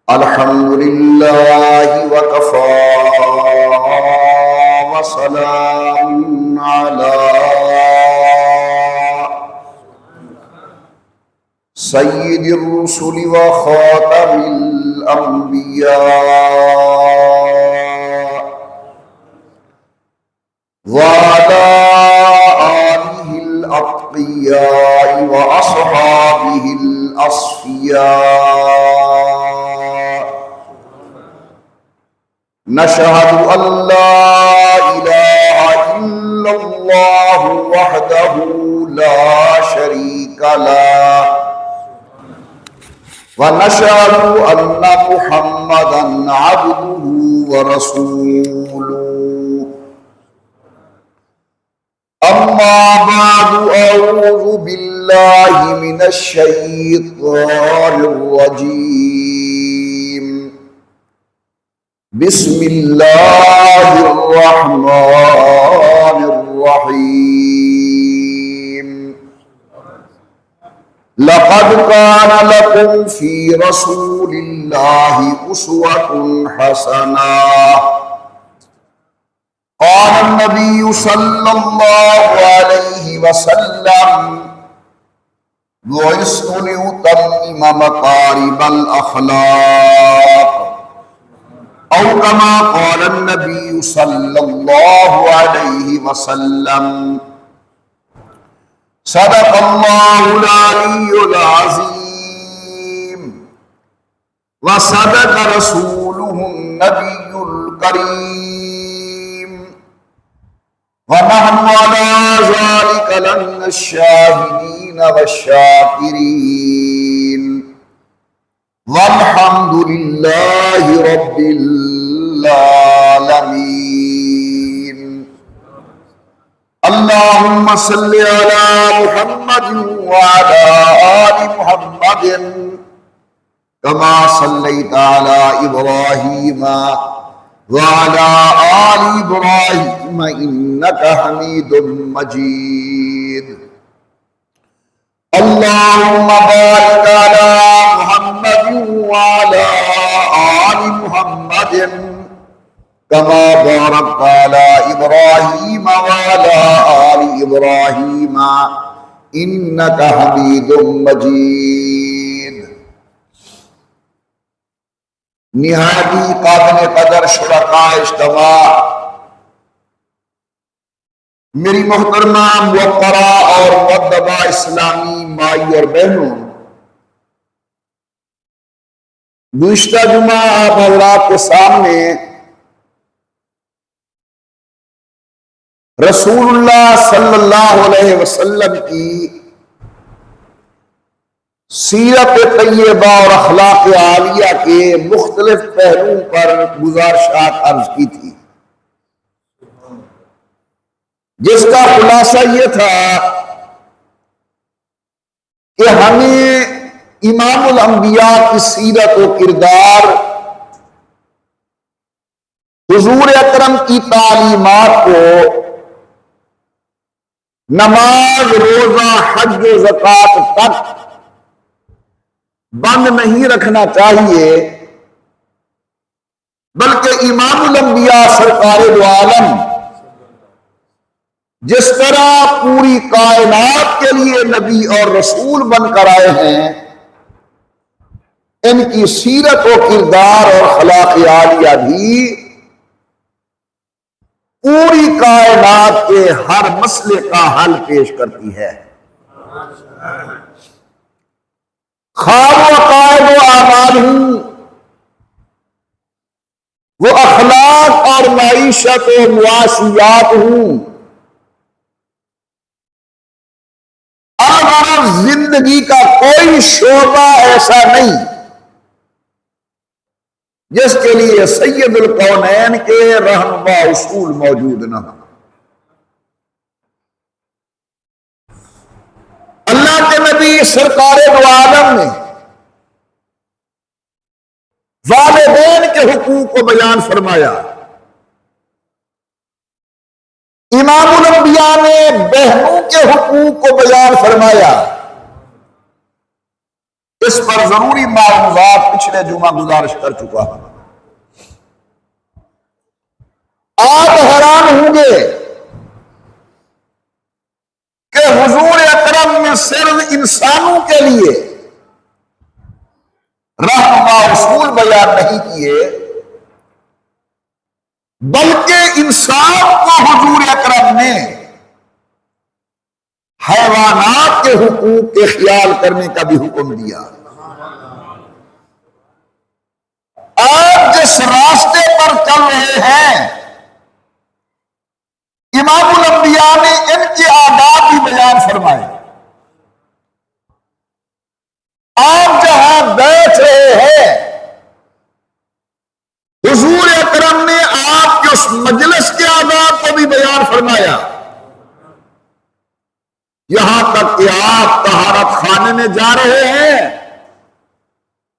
الحمد لله وكفى وسلام على سيد الرسل وخاتم الأنبياء وعلى آله الأتقياء وأصحابه الأصفياء. نشهد أن لا إله إلا الله وحده لا شريك له ونشهد أن محمدا عبده ورسوله. أما بعد، أعوذ بالله من الشيطان الرجيم. بسم الله الرحمن الرحيم. لقد كان لكم في رسول الله أسوة حسنة. قال النبي صلى الله عليه وسلم: بعثت لأتمم مكارم الأخلاق، أو كما قال النبي صلى الله عليه وسلم. صدق الله العلي العظيم وصدق رسوله النبي الكريم، ونحن على ذلك لمن الشاهدين والشاكرين، والحمد لله رب العالمين. اللهم صل على محمد وعلى آل محمد كما صليت على إبراهيم وعلى آل إبراهيم إنك حميد مجيد. اللهم بارك على محمد وعلى آل محمد كما باركت على إبراهيم وعلى آل إبراهيم إنك حميد مجيد. نہایتی قابل قدر شرکاء اجتماع، میری محترمہ موقرہ اور مؤدبہ اسلامی مائی اور بہنوں، گزشتہ جمعہ آپ حضرات کے سامنے رسول اللہ صلی اللہ علیہ وسلم کی سیرت طیبہ اور اخلاق عالیہ کے مختلف پہلوؤں پر گزارشات عرض کی تھی، جس کا خلاصہ یہ تھا کہ ہمیں امام الانبیاء کی سیرت و کردار، حضور اکرم کی تعلیمات کو نماز، روزہ، حج و زکوٰۃ تک بند نہیں رکھنا چاہیے، بلکہ امام الانبیاء سرکار دو عالم جس طرح پوری کائنات کے لیے نبی اور رسول بن کر آئے ہیں، ان کی سیرت و کردار اور اخلاق عالیہ بھی پوری کائنات کے ہر مسئلے کا حل پیش کرتی ہے، خواہ وہ عقائد و اعمال ہوں، وہ اخلاق اور معیشت و معاشیات ہوں، اور زندگی کا کوئی شعبہ ایسا نہیں جس کے لیے سید الکونین کے رہنما اصول موجود نہ ہو۔ اللہ کے نبی سرکار دو عالم نے والدین کے حقوق کو بیان فرمایا، امام الانبیاء نے بہنوں کے حقوق کو بیان فرمایا کہ اس پر ضروری معلومات پچھلے جمعہ گزارش کر چکا ہوں۔ آپ حیران ہوں گے کہ حضور اکرم نے صرف انسانوں کے لیے رہنما اصول بیان نہیں کیے، بلکہ انسان کو حضور اکرم نے حیوانات کے حقوق کے خیال کرنے کا بھی حکم دیا۔ آپ جس راستے پر چل رہے ہیں، امام الانبیاء نے ان کے آداب بھی بیان فرمائے۔ آپ جہاں بیٹھ رہے ہیں، حضور اکرم نے آپ کے اس مجلس کے آداب کو بھی بیان فرمایا۔ یہاں تک کہ آپ طہارت خانے میں جا رہے ہیں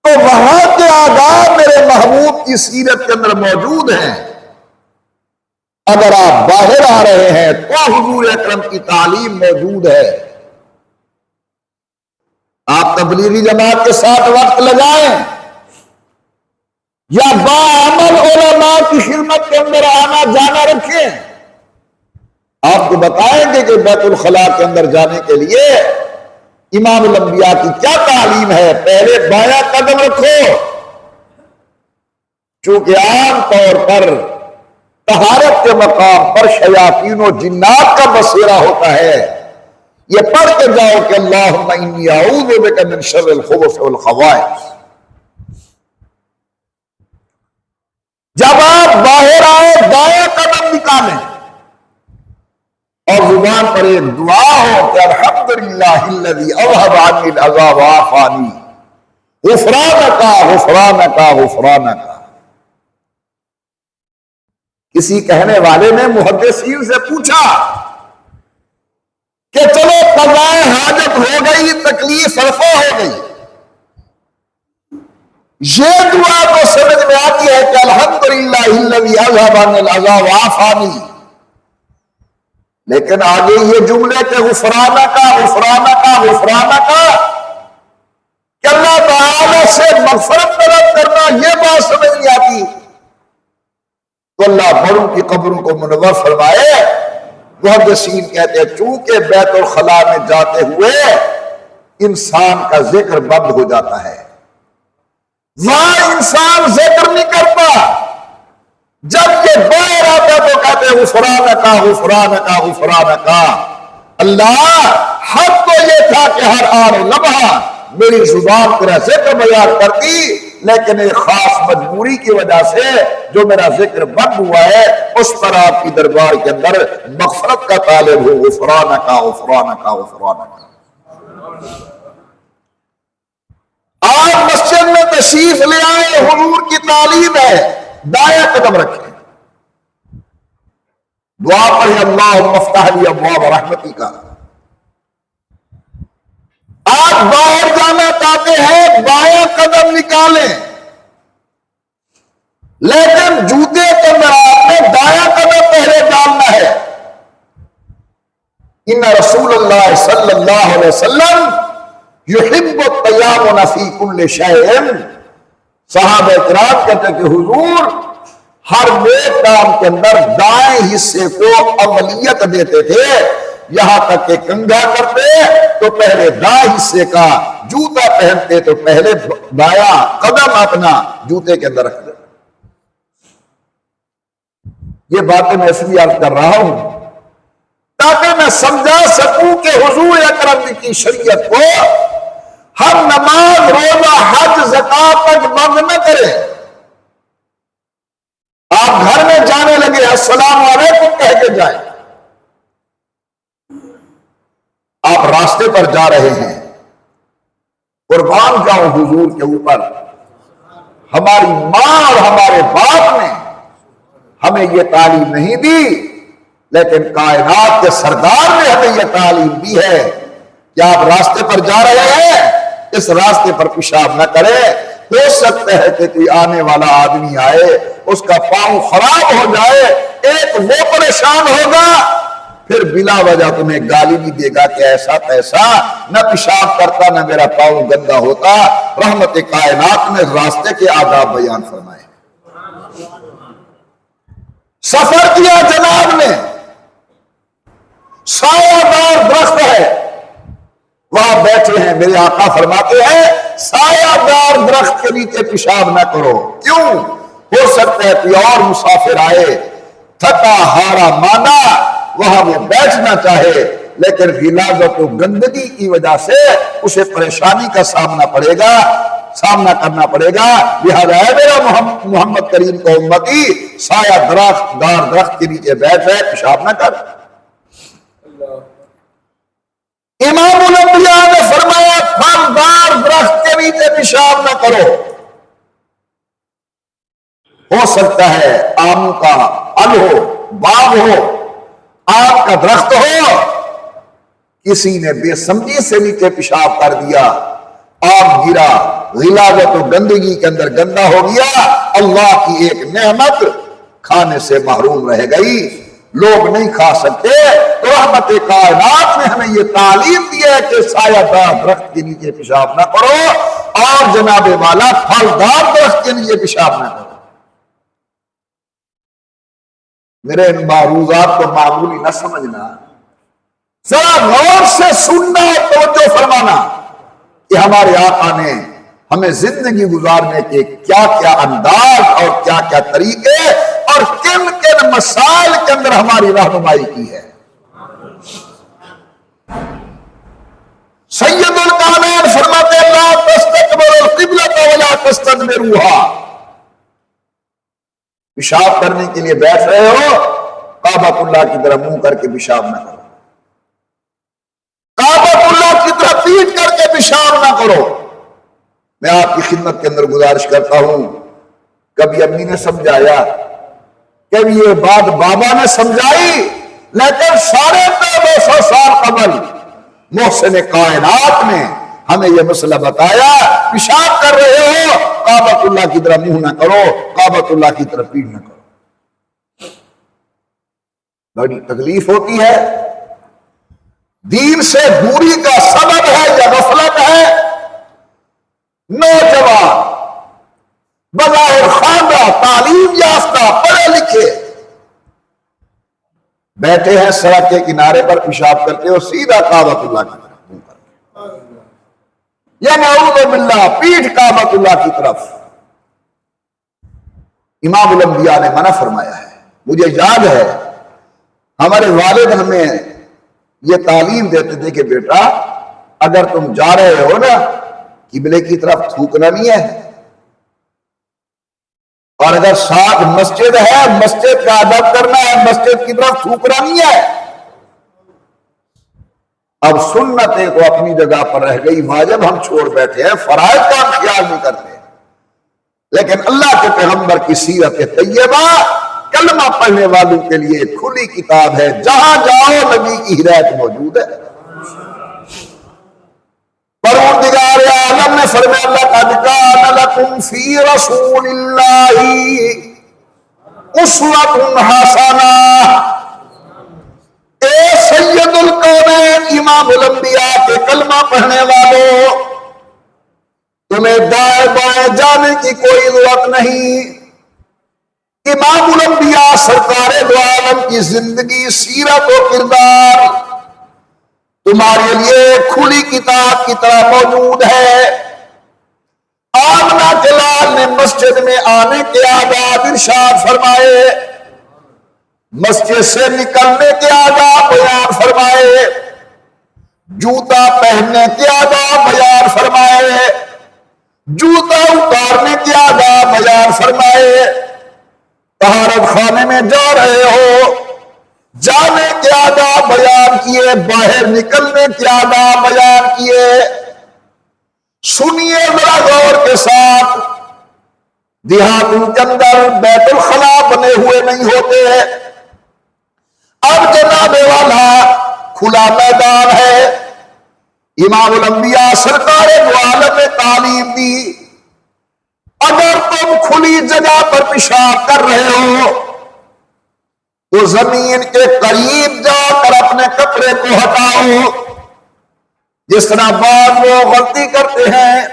تو وہاں کے آداب میرے محبوب کی سیرت کے اندر موجود ہیں۔ اگر آپ باہر آ رہے ہیں تو حضور اکرم کی تعلیم موجود ہے۔ آپ تبلیغی جماعت کے ساتھ وقت لگائیں یا باعمل علماء کی خدمت کے اندر آنا جانا رکھیں، آپ کو بتائیں گے کہ بیت الخلاء کے اندر جانے کے لیے امام الانبیاء کی کیا تعلیم ہے۔ پہلے بایاں قدم رکھو، چونکہ عام طور پر طہارت کے مقام پر شیاطین و جنات کا بسیرا ہوتا ہے۔ یہ پڑھ کے جاؤ کہ اللہم انی اعوذ بک من شر الخبث والخبائث۔ جب آپ باہر آئے دایاں قدم نکالیں اور زبان پر ایک دعا ہو کہ الحمدللہ الذی اذھب عنی الاذی وعافانی غفرانک غفرانک غفرانک۔ کسی کہنے والے نے محدثین سے پوچھا کہ چلو قضاء حاجت ہو گئی، تکلیف رفع ہو گئی، یہ دعا تو سمجھ میں آتی ہے کہ الحمدللہ الذی اذھب عنی الاذی وعافانی، لیکن آگے یہ جملے کہ غفرانک غفرانک غفرانک، کہ اللہ تعالی سے مغفرت طلب کرنا، یہ بات سمجھ نہیں آتی۔ تو اللہ بڑوں کی قبروں کو منور فرمائے۔ محدثین کہتے ہیں چونکہ بیت الخلاء میں جاتے ہوئے انسان کا ذکر بند ہو جاتا ہے، وہاں انسان ذکر نہیں کرتا، جب یہ باہر آتا تو کہتے ہیں غفرانک غفرانک غفرانک۔ اللہ حق تو یہ تھا کہ ہر آن و لمحہ میری زبان تیرا ذکر بیان کرتی، لیکن ایک خاص مجبوری کی وجہ سے جو میرا ذکر بند ہوا ہے اس پر آپ کی دربار کے اندر مغفرت کا طالب ہو۔ غفرانک غفرانک غفرانک۔ آپ مسجد میں تشریف لے آئے، حضور کی تعلیم ہے، دایاں قدم رکھیں، دعا پڑھیں اللہم افتح لی ابواب رحمتک۔ آپ باہر جانا چاہتے ہیں بایاں قدم نکالیں، لیکن جوتے کے اندر آپ نے دایاں قدم پہلے ڈالنا ہے۔ ان رسول اللہ صلی اللہ علیہ وسلم یحب التیامن فی کل شیء۔ صحابہ کرام کہتے ہیں کہ حضور ہر نیک کام کے اندر دائیں حصے کو اولیت دیتے تھے، یہاں تک کہ کنگھا کرتے تو پہلے دائیں حصے کا، جوتا پہنتے تو پہلے دایاں قدم اپنا جوتے کے اندر رکھ دیتے۔ یہ باتیں میں اس لیے عرض کر رہا ہوں تاکہ میں سمجھا سکوں کہ حضور اکرم کی شریعت کو ہم نماز روزہ حج زکات تک بند نہ کریں۔ آپ گھر میں جانے لگے السلام علیکم کہہ کے جائیں، آپ راستے پر جا رہے ہیں، قربان جاؤں حضور کے اوپر، ہماری ماں اور ہمارے باپ نے ہمیں یہ تعلیم نہیں دی، لیکن کائنات کے سردار نے ہمیں یہ تعلیم دی ہے کہ آپ راستے پر جا رہے ہیں، اس راستے پر پیشاب نہ کریں۔ ہو سکتا ہے کہ کوئی آنے والا آدمی آئے، اس کا پاؤں خراب ہو جائے، ایک وہ پریشان ہوگا، پھر بلا وجہ تمہیں گالی بھی دے گا کہ ایسا تیسا، نہ پیشاب کرتا نہ میرا پاؤں گندا ہوتا۔ رحمت کائنات نے راستے کے آداب بیان فرمائے۔ سفر کیا جناب نے، سایہ دار درخت ہے، وہاں بیٹھے ہیں، میرے آقا فرماتے ہیں سایہ دار درخت کے نیچے پیشاب نہ کرو۔ کیوں؟ ہو سکتا ہے کوئی اور مسافر آئے، تھکا ہارا مانا، وہاں وہ بیٹھنا چاہے، لیکن غلاظت و گندگی کی وجہ سے اسے پریشانی کا سامنا کرنا پڑے گا۔ لہذا ہے میرا محمد کریم کو امتی، سایہ دار درخت کے نیچے بیٹھ رہے، پیشاب نہ کر۔ امام الانبیاء نے فرمایا پھلدار درخت کے نیچے پیشاب نہ کرو۔ ہو سکتا ہے آم کا پھل ہو، باغ ہو، آم کا درخت ہو، کسی نے بے سمجھی سے نیچے پیشاب کر دیا، آم گرا، غلاظت و گندگی کے اندر گندا ہو گیا، اللہ کی ایک نعمت کھانے سے محروم رہ گئی، لوگ نہیں کھا سکتے۔ تو رحمت کائنات نے ہمیں یہ تعلیم دی ہے کہ سایہ دار درخت کے نیچے پیشاب نہ کرو، اور جناب والا پھلدار درخت کے نیچے پیشاب نہ کرو۔ میرے ان معروضات کو معمولی نہ سمجھنا، ذرا غور سے سننا، توجہ فرمانا کہ ہمارے آقا نے ہمیں زندگی گزارنے کے کیا کیا انداز اور کیا کیا طریقے اور کن کن مسائل کے اندر ہماری رہنمائی کی ہے۔ سید الکونین فرماتے ہیں لا تستقبلوا القبلۃ ولا تستدبروها۔ پیشاب کرنے کے لیے بیٹھ رہے ہو، کعبۃ اللہ کی طرف منہ کر کے پیشاب نہ کرو، کعبۃ اللہ کی طرف پیٹ کر کے پیشاب نہ کرو۔ میں آپ کی خدمت کے اندر گزارش کرتا ہوں، کبھی امی نے سمجھایا، کبھی یہ بات بابا نے سمجھائی، لیکن 250 سال قبل محسن کائنات نے ہمیں یہ مسئلہ بتایا، پیشاب کر رہے ہو کعبۃ اللہ کی طرف منہ نہ کرو، کعبۃ اللہ کی طرف پیٹ نہ کرو۔ بڑی تکلیف ہوتی ہے، دین سے دوری کا سبب ہے یا غفلت ہے۔ نوجوان بظاہر خواندہ، تعلیم یافتہ، پڑھے لکھے، بیٹھے ہیں سڑک کے کنارے پر، پیشاب کرتے ہو سیدھا کعبۃ اللہ کی طرف منہ کر کے، یا نعوذ باللہ پیٹھ کعبۃ اللہ کی طرف۔ امام الانبیاء نے منع فرمایا ہے۔ مجھے یاد ہے ہمارے والد ہمیں یہ تعلیم دیتے تھے کہ بیٹا اگر تم جا رہے ہو نا، قبلے کی طرف تھوکنا نہیں ہے، اور اگر ساتھ مسجد ہے، مسجد کا ادب کرنا ہے، مسجد کی طرف تھوکنا نہیں ہے۔ اب سنتیں تو اپنی جگہ پر رہ گئی، واجب ہم چھوڑ بیٹھے ہیں، فرائض کا ہم خیال نہیں کرتے، لیکن اللہ کے پیغمبر کی سیرت طیبہ کلمہ پڑھنے والوں کے لیے کھلی کتاب ہے، جہاں جاؤ نبی کی ہدایت موجود ہے۔ پروردگار عالم نے فرمایا لقد کان لکم فی رسول اللہ اسوۃ حسنہ۔ اے سید الکونین امام الانبیاء کے کلمہ پڑھنے والوں، تمہیں دائیں بائیں جانے کی کوئی ضرورت نہیں۔ امام الانبیاء سرکار دو عالم کی زندگی، سیرت و کردار تمہارے لیے کھلی کتاب کی طرح موجود ہے۔ آمنہ کے لال نے مسجد میں آنے کے آداب ارشاد فرمائے، مسجد سے نکلنے کے آداب بیان فرمائے، جوتا پہننے کے آداب بیان فرمائے، جوتا اتارنے کے آداب بیان فرمائے۔ طہارت خانے میں جا رہے ہو، جانے کے آداب بیان کیے، باہر نکلنے کے آداب بیان کیے۔ سنیے ذرا غور کے ساتھ، دیہاتوں کے اندر بیت الخلا بنے ہوئے نہیں ہوتے، اب جناب والا کھلا میدان ہے۔ امام الانبیاء سرکار دو عالم نے تعلیم دی، اگر تم کھلی جگہ پر پیشاب کر رہے ہو تو زمین کے قریب قریب جا کر اپنے کپڑے کو ہٹاؤ. جس طرح بعض لوگ غلطی کرتے ہیں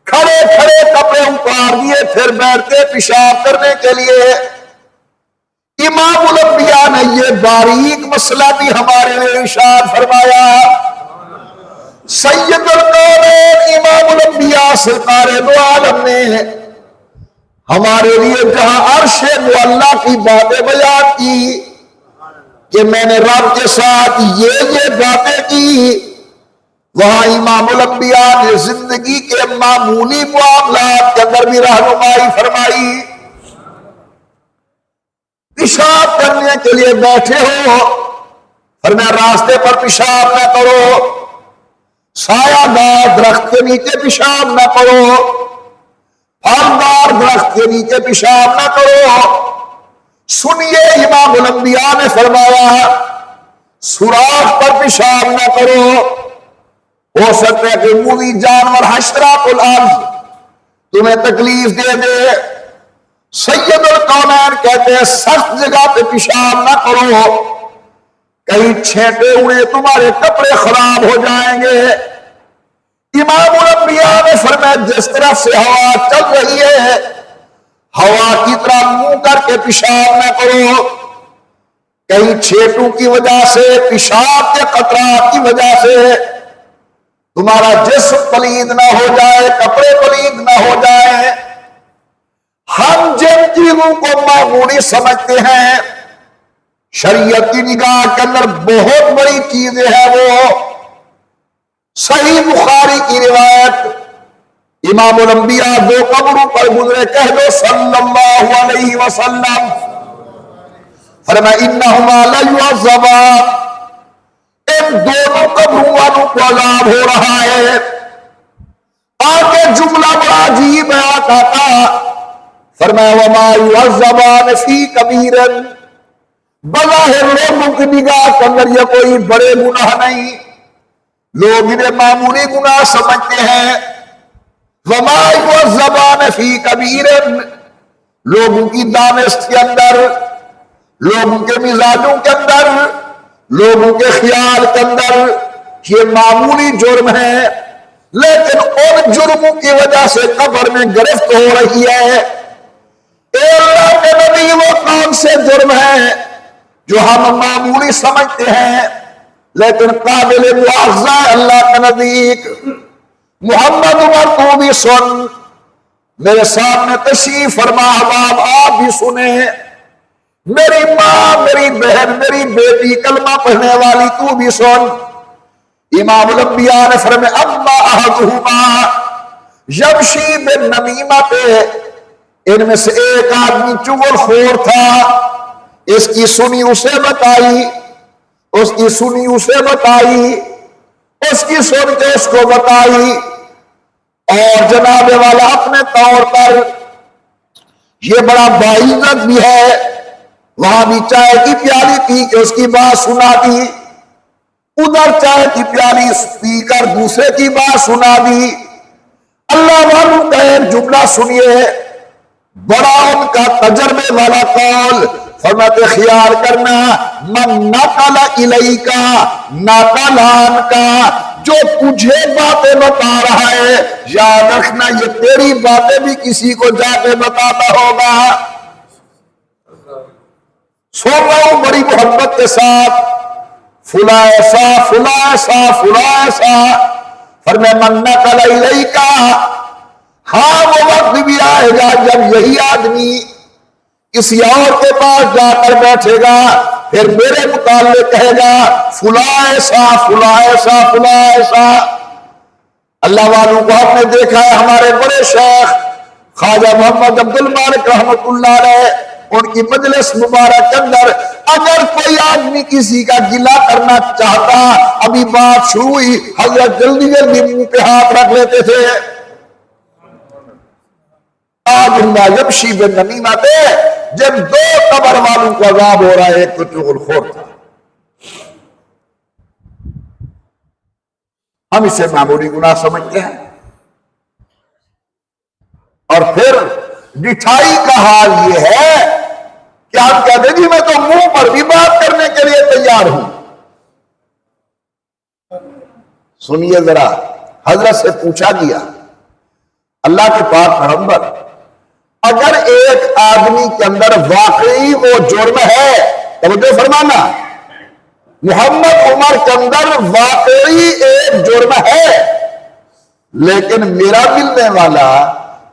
کھڑے کھڑے کپڑے اتار دیے پھر بیٹھتے پیشاب کرنے کے لیے. امام الانبیاء نے یہ باریک مسئلہ بھی ہمارے لیے ارشاد فرمایا. سید القونین امام الانبیاء سرکار دو عالم نے ہمارے لیے جہاں عرش معلیٰ کی باتیں بیان کی کہ میں نے رب کے ساتھ یہ باتیں کی، وہاں امام الانبیاء نے زندگی کے معمولی معاملات کے اندر بھی رہنمائی فرمائی. پیشاب کرنے کے لیے بیٹھے ہو فرمایا راستے پر پیشاب نہ کرو، سایہ دار درخت کے نیچے پیشاب نہ کرو، پھلدار درخت کے نیچے پیشاب نہ کرو. سنیے امام الانبیاء نے فرمایا سوراخ پر پیشاب نہ کرو، ہو سکتا ہے کہ موذی جانور حشرات الارض تمہیں تکلیف دے دے. سید القونین کہتے ہیں سخت جگہ پہ پیشاب نہ کرو، کہیں چھینٹے ہوئے تمہارے کپڑے خراب ہو جائیں گے. امام الانبیاء نے فرمایا جس طرف سے ہوا چل رہی ہے ہوا کی طرح منہ کر کے پیشاب نہ کرو، کہیں چھینٹوں کی وجہ سے پیشاب کے قطرات کی وجہ سے تمہارا جسم پلید نہ ہو جائے، کپڑے پلید نہ ہو جائے. ہم جن چیزوں کو معمولی سمجھتے ہیں شریعت کی نگاہ کے اندر بہت بڑی چیزیں ہیں. وہ صحیح بخاری کی روایت امام الانبیاء دو قبروں پر گزرے، کہہ دو صلی اللہ علیہ وسلم، فرمایا انہما لیعذبان، ان دونوں قبروں والوں کو عذاب ہو رہا ہے. آگے جملہ بڑا عجیب ہے آقا کا، فرمایا وما یعذبان فی کبیر، بظاہر لوگوں کی نگاہ کے اندر یہ کوئی بڑے گناہ نہیں، لوگ انہیں معمولی گناہ سمجھتے ہیں. وما یعذبان فی کبیر، لوگوں کی دانست کے اندر، لوگوں کے مزاجوں کے اندر، لوگوں کے خیال کے اندر یہ معمولی جرم ہے، لیکن ان جرموں کی وجہ سے قبر میں گرفت ہو رہی ہے. اے اللہ کے نبی وہ کون سے جرم ہیں جو ہم معمولی سمجھتے ہیں لیکن قابل مواخذہ اللہ کے نزدیک؟ محمد عمر تو بھی سن، میرے سامنے تشریف فرما، احباب آپ بھی سنیں، میری ماں، میری بہن، میری بیٹی، کلمہ پڑھنے والی تو بھی سن. امام الانبیاء نے فرمایا اما احدہما یمشی بالنمیمۃ، ان میں سے ایک آدمی چغل خور تھا، اس کی سنی اسے بتائی، اس کی سنی اسے بتائی، اس کی سن کے اس کو بتائی، اور جناب والا اپنے طور پر یہ بڑا باعزت بھی ہے، وہاں بھی چائے کی پیالی پی کے اس کی بات سنا دی، ادھر چائے کی پیالی پی کر دوسرے کی بات سنا دی. اللہ والوں کا ایک جملہ سنیے، بڑا ان کا تجربے والا قول، فرماتے خیال کرنا من نقل الیکا نقلان کا، جو تجھے باتیں بتا رہا ہے یاد رکھنا یہ تیری باتیں بھی کسی کو جا کے بتاتا ہوگا. سن رہا ہوں بڑی محبت کے ساتھ، فلاں ایسا فلاں ایسا فلاں ایسا، فرمایا من نقل الیکا، ہاں وہ وقت بھی آئے گا جب یہی آدمی کسی اور کے پاس جا کر بیٹھے گا پھر میرے متعلق کہے گا فلاں ایسا فلاں ایسا فلاں ایسا. اللہ والوں کو آپ نے دیکھا ہے، ہمارے بڑے شیخ خواجہ محمد عبد المالک رحمت اللہ علیہ، ان کی مجلس مبارک کے اندر اگر کوئی آدمی کسی کا گلہ کرنا چاہتا، ابھی بات شروع ہوئی، حضرت جلدی جلدی منہ پہ ہاتھ رکھ لیتے تھے. یمشی بالنمیمۃ، جب دو قبر والوں کو عذاب ہو رہا ہے، ایک تو چغل خور تھا. ہم اسے معمولی گناہ سمجھتے ہیں، اور پھر ڈٹھائی کا حال یہ ہے کیا آپ کہتے جی میں تو منہ پر بھی بات کرنے کے لیے تیار ہوں؟ سنیے ذرا، حضرت سے پوچھا گیا اللہ کے پاک پیغمبر اگر ایک آدمی کے اندر واقعی وہ جرم ہے، توجہ فرمانا، محمد عمر کے اندر واقعی ایک جرم ہے، لیکن میرا ملنے والا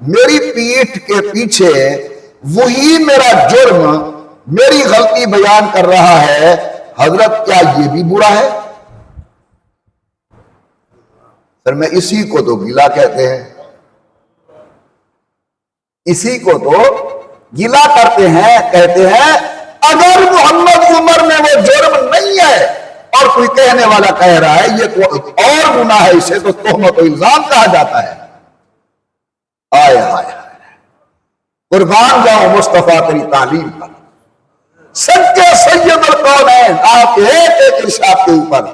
میری پیٹھ کے پیچھے وہی میرا جرم، میری غلطی بیان کر رہا ہے، حضرت کیا یہ بھی برا ہے؟ پھر میں اسی کو تو گلا کہتے ہیں، اسی کو تو گلا کرتے ہیں، کہتے ہیں اگر محمد عمر میں وہ جرم نہیں ہے اور کوئی کہنے والا کہہ رہا ہے یہ تو اور گناہ ہے، اسے تو تہمت و الزام کہا جاتا ہے۔ آئے ہائے قربان جاؤں مصطفیٰ تیری تعلیم پر، سچے سید القونین آپ ایک ایک ارشاد کے اوپر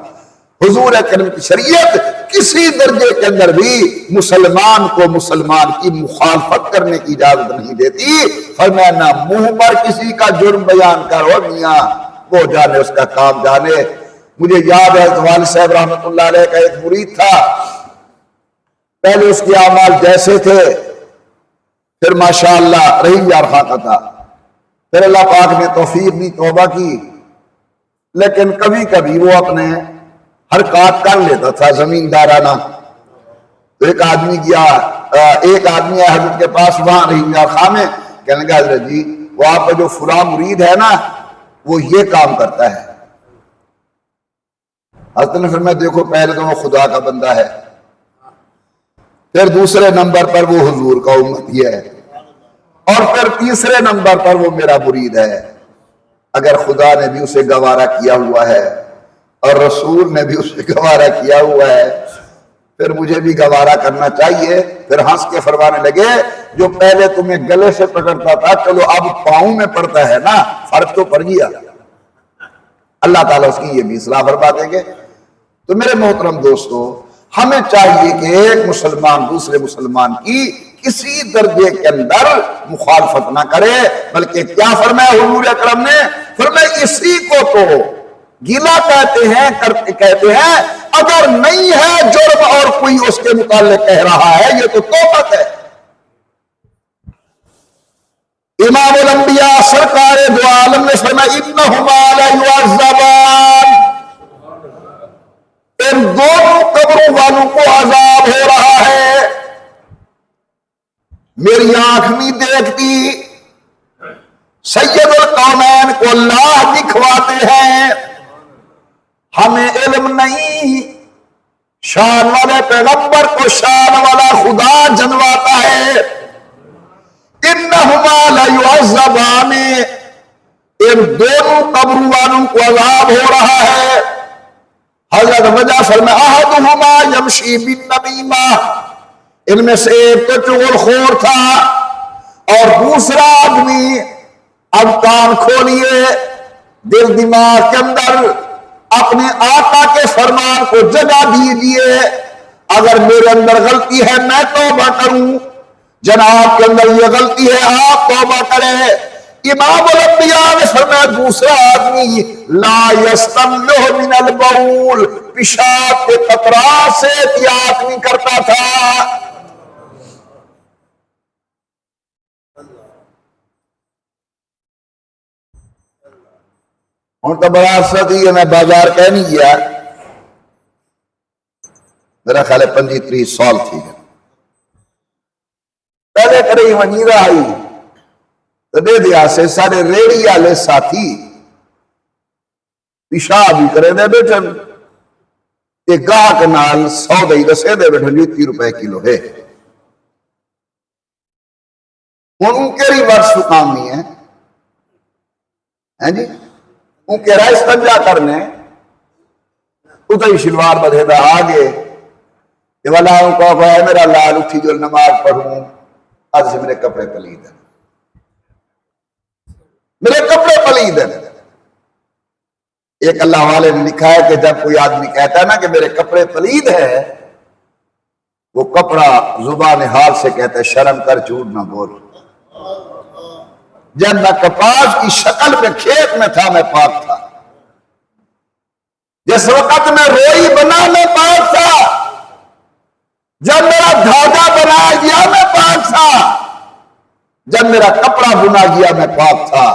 حضور اکرم کی شریعت کسی درجے کے اندر بھی مسلمان کو مسلمان کی مخالفت کرنے کی اجازت نہیں دیتی۔ فرمایا نہ منہ پر کسی کا جرم بیان کرو، میاں وہ جانے اس کا کام جانے۔ مجھے یاد ہے والد صاحب رحمۃ اللہ علیہ کا ایک مرید تھا، پہلے اس کے اعمال جیسے تھے، پھر ماشاءاللہ رحیم یار خان کا تھا، پھر اللہ پاک نے توفیق دی، توبہ کی، لیکن کبھی کبھی وہ اپنے حرکات کر لیتا تھا زمیندارانہ۔ تو ایک آدمی آیا حضرت کے پاس وہاں رحیم یار خان میں، کہنے لگا حضرت جی وہ آپ کا جو فلاں مرید ہے نا وہ یہ کام کرتا ہے۔ حضرت نے فرمایا دیکھو پہلے تو وہ خدا کا بندہ ہے، پھر دوسرے نمبر پر وہ حضور کا امتی ہے، اور پھر تیسرے نمبر پر وہ میرا مرید ہے۔ اگر خدا نے بھی اسے گوارا کیا ہوا ہے اور رسول نے بھی اسے گوارا کیا ہوا ہے، پھر مجھے بھی گوارا کرنا چاہیے۔ پھر ہنس کے فرمانے لگے جو پہلے تمہیں گلے سے پکڑتا تھا چلو اب پاؤں میں پڑتا ہے نا، فرق تو پڑ گیا۔ اللہ تعالیٰ اس کی یہ بھی اصلاح فرما دیں گے۔ تو میرے محترم دوستو، ہمیں چاہیے کہ ایک مسلمان دوسرے مسلمان کی کسی درجے کے اندر مخالفت نہ کرے، بلکہ کیا فرمایا حضور اکرم نے؟ فرمایا اسی کو تو گلا کہتے ہیں اگر نہیں ہے جرم اور کوئی اس کے متعلق کہہ رہا ہے یہ تو توبت ہے۔ امام الانبیاء سرکار دو عالم نے فرمایا انہما لیعذبان، ان دونوں قبروں والوں کو عذاب ہو رہا ہے، میری آنکھ نہیں دیکھتی، سید القومین کو اللہ دکھواتے ہیں، ہمیں علم نہیں، شان والے پیغمبر کو شان والا خدا جنواتا ہے۔ انہما لیعذبان، ان دونوں قبر والوں کو عذاب ہو رہا ہے۔ حضرت وجہ فرمایا احدہما یمشی بالنمیمہ، ان میں سے ایک تو چغل خور تھا اور دوسرا آدمی، اب کان کھولیے، دل دماغ کے اندر اپنے آقا کے فرمان کو جگہ دیجئے، اگر میرے اندر غلطی ہے میں توبہ کروں، جناب کے اندر یہ غلطی ہے آپ توبہ کریں۔ امام الانبیاء نے فرمایا دوسرا آدمی لا یستنلہ من البول، پیشاب کے قطرات سے احتیاط نہیں کرتا تھا۔ ہوں تو بڑا ساتھی ہے، میں بازار کہہ نہیں گیا، میرا خیال ہے 25-30 سال تھی، پہلے کرے منیرہ آئی تو دے دیا سے سارے ریڑی والے ساتھی پیشاب بھی کرے دے بیٹھن، ایک گاہک نال سودے ہی دسے دے بیٹھن 30 روپے کلو ہے۔ ہوں ان کے ریورس کام نہیں ہے جی، ان کے رائے استنجا کرنے اتھائی شلوار بدھے دا آگے کہ والا ان کو ہے میرا لال اٹھی جو نماز پڑھوں، آج سے میرے کپڑے پلید ہیں، میرے کپڑے پلید ہیں۔ ایک اللہ والے نے لکھا ہے کہ جب کوئی آدمی کہتا ہے نا کہ میرے کپڑے پلید ہیں، وہ کپڑا زبان حال سے کہتا ہے شرم کر جھوٹ نہ بول۔ جب میں کپاس کی شکل پہ کھیت میں تھا میں پاک تھا، جس وقت میں روئی بنا میں پاک تھا، جب میرا دھاگا بنایا گیا میں پاک تھا، جب میرا کپڑا بنا گیا میں پاک تھا،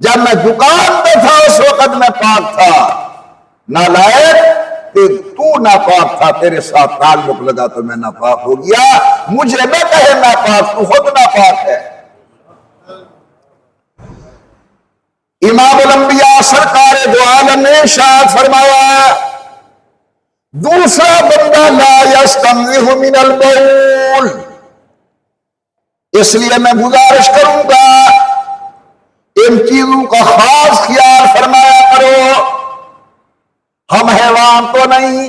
جب میں دکان پہ تھا اس وقت میں پاک تھا۔ نالائق کہ تو ناپاک تھا، تیرے ساتھ تعلق لگا تو میں ناپاک ہو گیا، مجھے نہ کہے ناپاک، تو خود ناپاک ہے۔ امام الانبیاء سرکار دو عالم نے ارشاد فرمایا دوسرا بندہ لا یستنزہ من البول، اس لیے میں گزارش کروں گا ان چیزوں کا خاص خیال فرمایا کرو۔ ہم حیوان تو نہیں،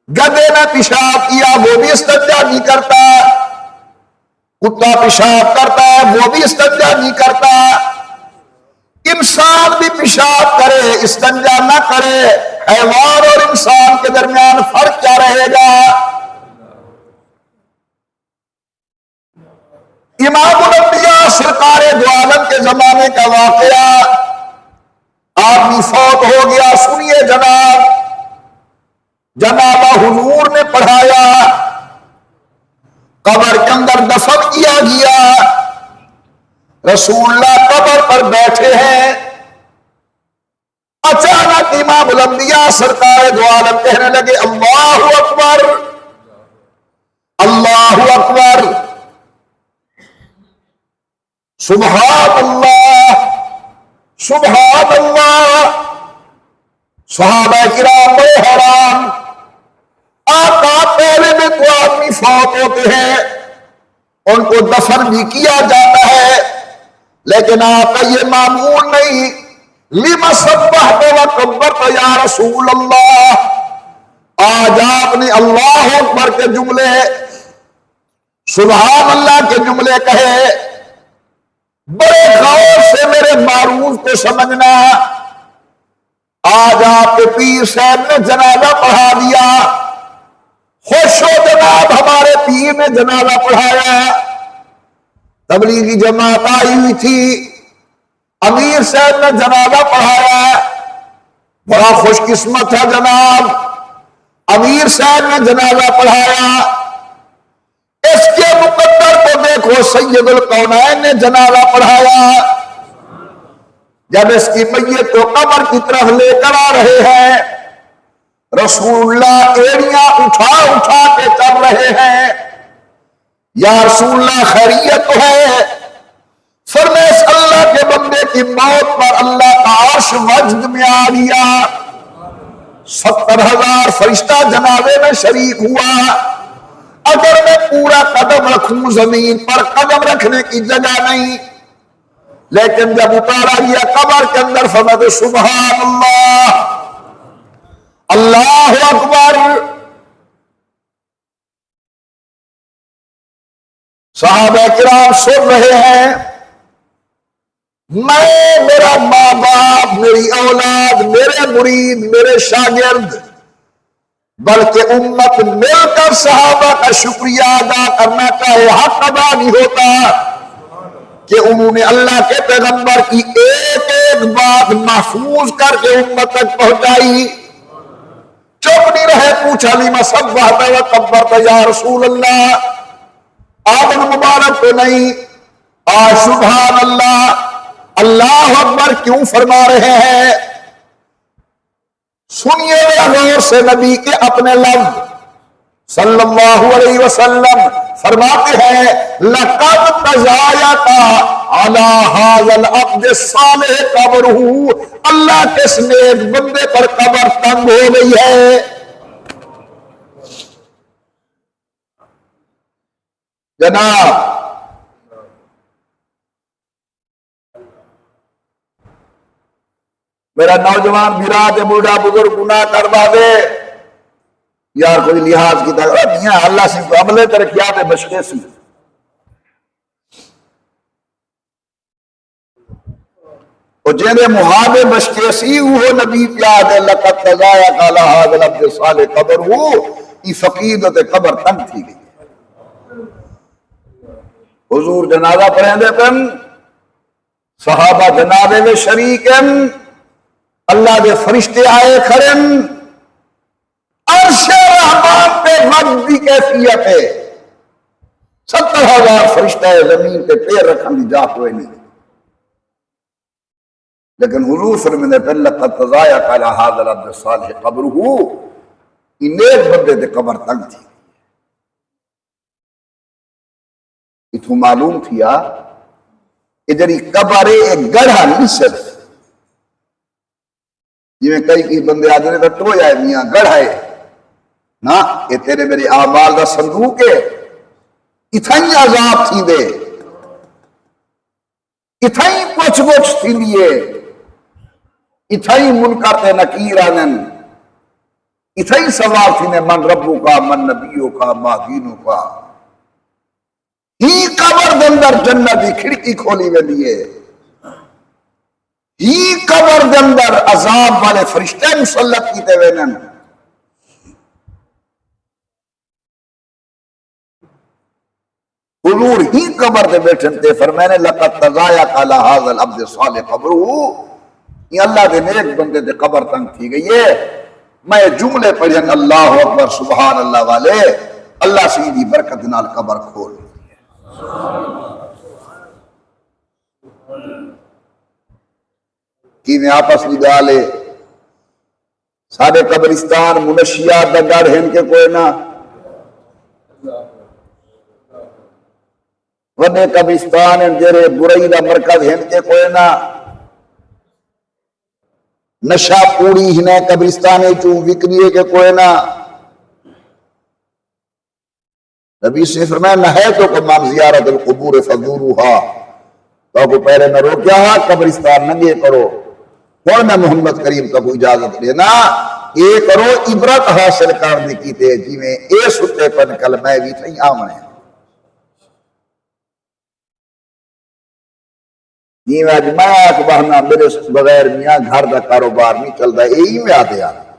گدھے نے پیشاب کیا وہ بھی استنجا نہیں کرتا، کتا پیشاب کرتا ہے وہ بھی استنجا نہیں کرتا، انسان بھی پیشاب کرے استنجا نہ کرے، حیوان اور انسان کے درمیان فرق کیا رہے گا؟ امام الانبیاء سرکار دو عالم کے زمانے کا واقعہ، آدمی فوت ہو گیا، سنیے جناب، جنابہ حضور نے پڑھایا، قبر کے اندر دفن کیا گیا، رسول اللہ قبر پر بیٹھے ہیں، اچانک امام الانبیاء سرکار دو عالم کہنے لگے اللہ اکبر اللہ اکبر سبحان اللہ سبحان اللہ۔ صحابہ کرام بڑے حیران، آقا پہلے میں تو آدمی فوت ہوتے ہیں ان کو دفن بھی کیا جاتا ہے، لیکن آقا یہ معمول نہیں، لما سبحت و کبرت یا رسول اللہ، آج آپ نے اللہ اکبر کے جملے سبحان اللہ کے جملے کہے، بڑے غور سے میرے معروف کو سمجھنا، آج آپ کے پیر صاحب نے جنازہ پڑھا دیا، خوش ہو جناب ہمارے پیر نے جنازہ پڑھایا، تبلیغی جماعت آئی ہوئی تھی، امیر صاحب نے جنازہ پڑھایا، بڑا خوش قسمت تھا جناب، امیر صاحب نے جنازہ پڑھایا، اس کے مقدر کو دیکھو سید القونین نے جنازہ پڑھایا، جب اس کی میت کو قبر کی طرف لے کر آ رہے ہیں، رسول اللہ ایڑیاں اٹھا اٹھا کے چل رہے ہیں، یا رسول اللہ خیریت تو ہے؟ فرمایا اس اللہ کے بندے کی موت پر اللہ کا عرش وجد میں آ گیا، 70,000 فرشتہ جنازے میں شریک ہوا، اگر میں پورا قدم رکھوں زمین پر قدم رکھنے کی جگہ نہیں، لیکن جب اتارا گیا قبر کے اندر فرمایا سبحان اللہ اللہ اکبر۔ صحابہ کرام سن رہے ہیں، میں، میرا ماں باپ، میری اولاد، میرے مرید، میرے شاگرد، بلکہ امت مل کر صحابہ کا شکریہ ادا کرنا چاہے، حق ادا نہیں ہوتا کہ انہوں نے اللہ کے پیغمبر کی ایک ایک بات محفوظ کر کے امت تک پہنچائی، چپ نہیں رہے، پوچھا لما سبحت و کبرت یا رسول اللہ، آدم مبارک تو نہیں، آج سبحان اللہ اللہ اکبر کیوں فرما رہے ہیں؟ سنیے غور سے نبی کے اپنے لفظ صلی اللہ علیہ وسلم فرماتے ہیں لَقَدْ تَزَايَتَ عَلَى هَذَا الْعَبْدِ الصَّالِحِ قَبْرُهُ، اللہ کے اس نیک بندے پر قبر تنگ ہو گئی ہے۔ جناب میرا نوجوان برات بوڑھا بزرگ گناہ کروا دے، یار کوئی لحاظ کی طرح نہیں، اللہ سے عملے ترقیات بشکے سی، اور جنہیں محابے بشکے سی وہ نبی پیاد ہے لَقَدْ تَزَايَتَ عَلَى هَذَا الْعَبْدِ الصَّالِحِ قَبْرُهُ، یہ فقیدت قبر تنگ تھی گئی۔ حضور جنازہ پڑھیں دے پن صحابہ جنازے میں شریک ہیں، اللہ کے فرشتے آئے کھڑے، عرش رحمان پہ مجد کی کیفیت ہے، 70,000 فرشتہ زمین پہ پیر رکھنے کی جا کوئی نہیں، لیکن حضور فرماتے ہیں لقد تضايق على هذا العبد الصالح قبره، یہ نیک بندے دے قبر تنگ تھی۔ اتھوں معلوم تھیا ادھر قبر ایک گڑھا نہیں صرف، جی میں کئی بندے آدھے تو ٹویا ہے میاں گڑھا ہے نا، یہ تیرے میرے اعمال دا صندوق ہے، اتھائی عذاب تھی دے، اتھائی پوچھ گچھ تھی دیئے، اتھائی منکر تے نکیر آنن، اتھائی سوال تھی نے من ربو کا، من نبیوں کا، ما دینوں کا، ہی قبر دندر جنت دی کھڑکی کھولی میں لیے، ہی قبر دندر عذاب والے فرشتے مسلط کیتے وینن، حضور ہی قبر دے بیٹھن تے فرمانے لقد تضايق على هذا العبد الصالح قبره، یہ اللہ دے نیک بندے دے قبر تنگ تھی گئی ہے۔ میں جملے پڑھیں اللہ اکبر سبحان اللہ والے، اللہ سیدھی برکت نال قبر کھول کی میں آپس میں گالے سارے قبرستان منشیات دا گڑھ ہیں کہ کوئی نہ، ونے قبرستان ہیں جرے برائی دا مرکز ہیں کہ کوئی نہ، نشہ پوری ہنے قبرستان چوں وکریے کہ کوئی نہ، نبی سے فرمایا نہ ہے تو کمان زیارت القبور فزوروہا، تو کو پہلے نہ روکیا قبرستان ننگے کرو، اور میں محمد کریم کا کوئی اجازت لینا، یہ کرو عبرت حاصل کرنے کی تے جی میں اے ستے پن کل میں بھی تھی آمنے جی میں آج میں آکھ بہنا میرے بغیر میاں گھر دا کاروبار نہیں چل دا، یہی میں آتے آنے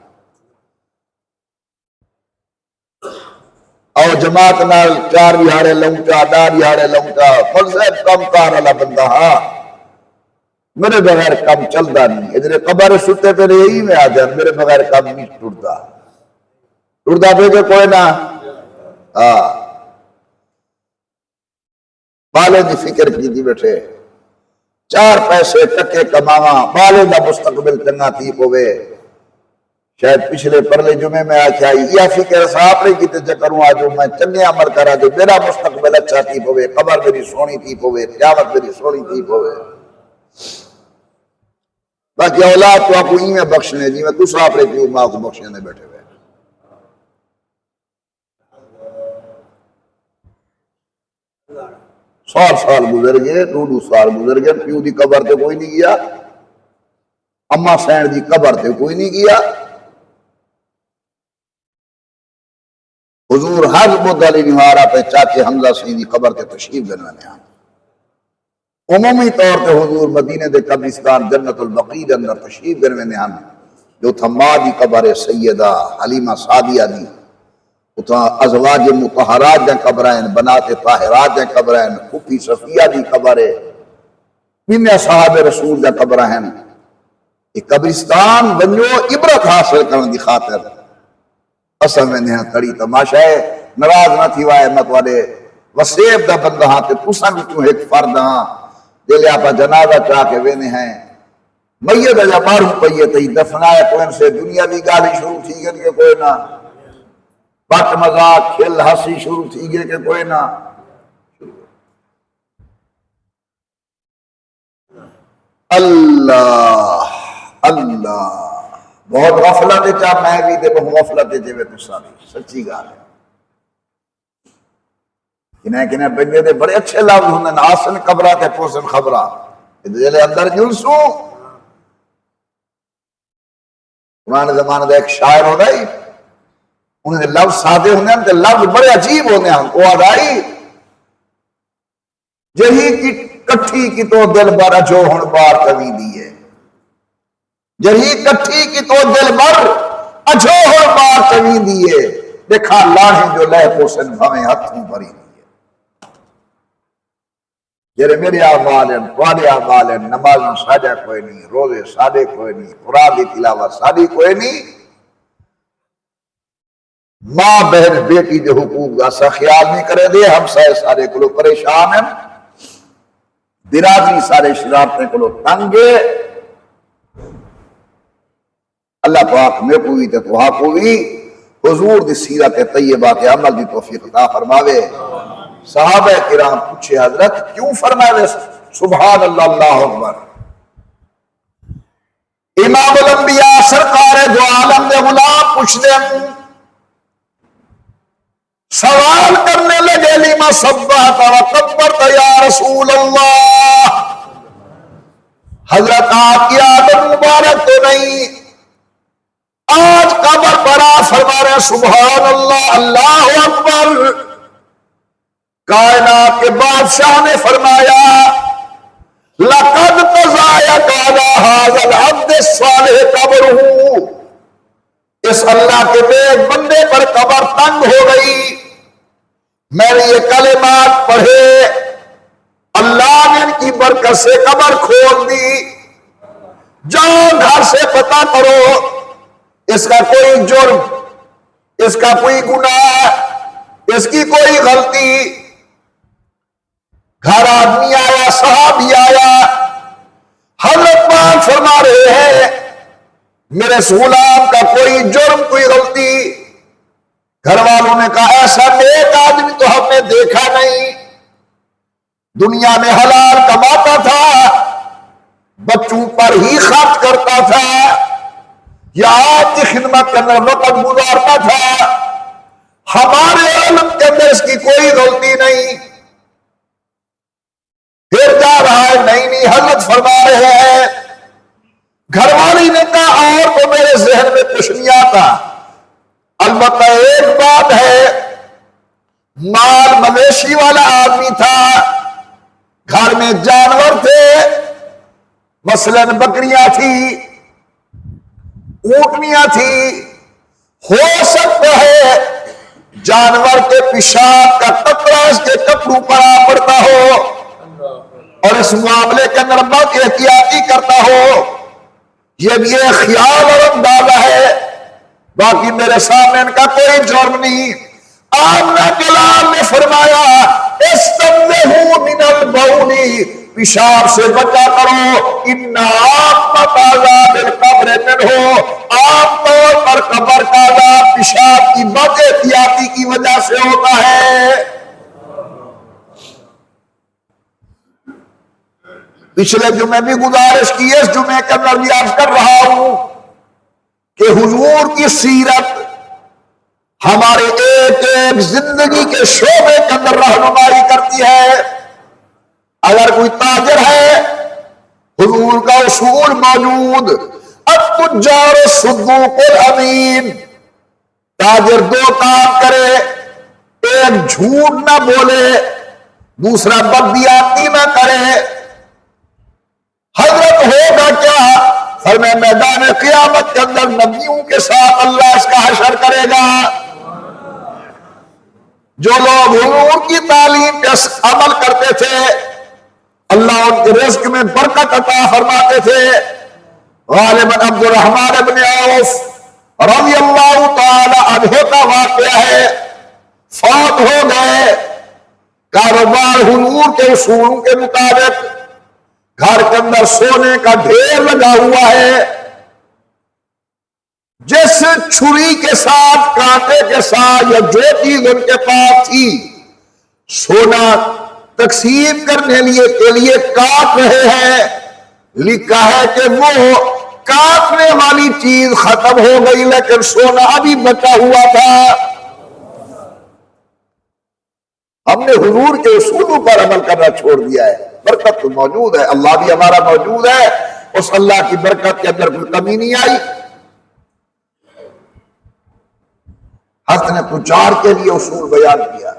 اور جماعت نال 4 بہاڑے لونٹا 10 بہاڑے لونٹا فلسف کم کار اللہ بندہ ہاں میرے بغیر کام چلتا نہیں، ادھر قبر ستے پہ یہی میں آ جان میرے بغیر کام نہیں ٹوٹتا پہ کہ کوئی نہ، بالے دی فکر کی دی بیٹھے 4 پیسے ٹکے کماواں بالے دا مستقبل چنگا تھی ہوئے، شاید پچھلے پرلے جمعے میں آکھیا یہ فکر صاحب نے کی تے کروں آجو میں چنگے عمل کرا جو میرا مستقبل اچھا تھی ہوئے، قبر میری سونی تھی ہوئے، قیامت میری سونی تھی ہوئے، باقی اولاد تو آپ کو ہی میں بخشنے جی میں دوسرا آپ نے کیوں ماں کو بخشنے بیٹھے ہوئے، سال گزر گئے 2 سال گزر گئے، پیو دی قبر تے کوئی نہیں گیا، اماں سین دی قبر تے کوئی نہیں گیا، حضور ہر مدعی نوارا پہ چاچے حمزہ سین دی قبر تے تشریف دنوانے ہیں، عمومی طور پہ حضور مدینہ دے قبرستان جنت البقیع دے اندر تشریف دنوانے ہیں، جو تھا ماں دی قبر سیدہ حلیمہ سعدیہ دی، اتھا ازواج مطہرات دے قبرائن، بنات طاہرات دے قبرائن، پھوپھی صفیہ دی قبرائن، من صحاب رسول دے قبرائن، یہ قبرستان بنیو عبرت حاصل کرنے دی خاطر، اصل میں نہاں تڑی تماشا ہے، نراض نہ تھی وائے مت والے وسیب دا بندہ ہاں تے تساں بھی کیوں ایک فرد ہاں دلے آپا جنازہ چاہ کے وینے ہیں، میت جا مارو پئیے تی دفنائے کوئن سے دنیا بھی گالی شروع تھی گئے کہ کوئی نہ، بات مذاق کھل ہنسی شروع تھی گئے کہ کوئی نہ، اللہ اللہ بہت غفلت چاہ میں بھی دے بہت غفلت دے میں تسا بھی سچی گال ہے، کنہیں بندے دے بڑے اچھے لفظ ہوندے آسن قبرہ تے پوسن خبرہ دلے اندر جلسوں، پرانے زمانے دا ایک شاعر ہوتا ہی انہیں دے لفظ سادے ہوندے ہیں تے لفظ بڑے عجیب ہوندے ہیں، وہ آدھائی جہی کی کٹھی کی تو دل بر اجو ہن بار کبھی دیئے، جہی کٹھی کی تو دل بر اجو ہن بار کبھی دیئے، دیکھا لاہی جو لہ پوسن بھویں ہتھوں بری جڑے میرے اعمال ہیں تواڈے اعمال ہیں، نماز ساڈا کوئی نہیں، روزے ساڈے کوئی نہیں، قرآن کی تلاوت ساڈی کوئی نہیں، ماں بہن بیٹی کے حقوق کا سا خیال نہیں کرے دے، ہم سارے کو پریشان ہیں، برادری سارے شرارتیں کو تنگ ہے۔ اللہ پاک میں کوئی تے تو کوئی حضور دی سیرت طیبہ کے عمل دی توفیق عطا فرماوے۔ صحابہ کرام پوچھے حضرت کیوں فرمائے سبحان اللہ اللہ اکبر؟ امام الانبیاء سرکار دو عالم دے غلام پوچھ دیں، سوال کرنے لگے لما سبحت و کبرت یا رسول اللہ، حضرت آپ کی عادت مبارک تو نہیں، آج قبر پڑا فرما رہے سبحان اللہ اللہ اکبر۔ کائنات کے بادشاہ نے فرمایا لقد تضايق على هذا العبد الصالح قبره، اس اللہ کے نیک بندے پر قبر تنگ ہو گئی، میں نے یہ کلمات پڑھے، اللہ نے ان کی برکت سے قبر کھول دی، جاؤ گھر سے پتہ کرو اس کا کوئی جرم، اس کا کوئی گناہ، اس کی کوئی غلطی۔ گھر آدمی آیا، صحابی آیا، حضرت پاک فرما رہے ہیں میرے غلام کا کوئی جرم کوئی غلطی۔ گھر والوں نے کہا ایسا نیک آدمی تو ہم نے دیکھا نہیں، دنیا میں حلال کماتا تھا، بچوں پر ہی خرچ کرتا تھا، یا آپ کی خدمت کے اندر وقت گزارتا تھا، ہمارے علم کے اندر اس کی کوئی غلطی نہیں۔ پھر جا رہا ہے نہیں حضرت فرما رہے ہیں، گھر والی نے کہا اور تو میرے ذہن میں کچھ نہیں آتا، البتہ ایک بات ہے، مال مویشی والا آدمی تھا، گھر میں جانور تھے، مثلا بکریاں تھی، اونٹنیاں تھی، ہو سکتا ہے جانور کے پیشاب کا قطرہ اس کے کپڑوں پر آ پڑتا ہو اور اس معاملے کے اندر بہت احتیاطی کرتا ہو، یہ بھی ایک خیال اور اندازہ ہے، باقی میرے سامنے ان کا کوئی جرم نہیں۔ آمنہ جلال نے فرمایا استنزہوا من البول، پیشاب سے بچا کرو، ان عاقبۃ عذاب القبر منہ، عام طور پر قبر کا عذاب پیشاب کی بد احتیاطی کی وجہ سے ہوتا ہے۔ پچھلے جمعے بھی گزارش کی ہے، اس جمعے کے اندر بھی عرض کر رہا ہوں کہ حضور کی سیرت ہمارے ایک ایک زندگی کے شعبے کے اندر رہنمائی کرتی ہے۔ اگر کوئی تاجر ہے، حضور کا اصول موجود، التجار الصدوق الامین، تاجر دو کام کرے، ایک جھوٹ نہ بولے، دوسرا بدیاتی نہ کرے۔ حضرت ہوگا کیا؟ فرمایا میدان قیامت کے اندر نبیوں کے ساتھ اللہ اس کا حشر کرے گا۔ جو لوگ حضور کی تعلیم پہ عمل کرتے تھے، اللہ ان کے رزق میں برکت عطا فرماتے تھے۔ غالباً عبد الرحمن بن عوف رضی اللہ تعالی عنہ کا واقعہ ہے، فوت ہو گئے، کاروبار حضور کے اصولوں کے مطابق، گھر کے اندر سونے کا ڈھیر لگا ہوا ہے، جس چھری کے ساتھ، کانٹے کے ساتھ، یا جو چیز ان کے پاس تھی، سونا تقسیم کرنے کے لیے کاٹ رہے ہیں، لکھا ہے کہ وہ کاٹنے والی چیز ختم ہو گئی لیکن سونا ابھی بچا ہوا تھا۔ ہم نے حضور کے اصولوں پر عمل کرنا چھوڑ دیا ہے، برکت تو موجود ہے، اللہ بھی ہمارا موجود ہے، اس اللہ کی برکت کے اندر کوئی کمی نہیں آئی۔ حضرت نے تجار کے لیے اصول بیان کیا،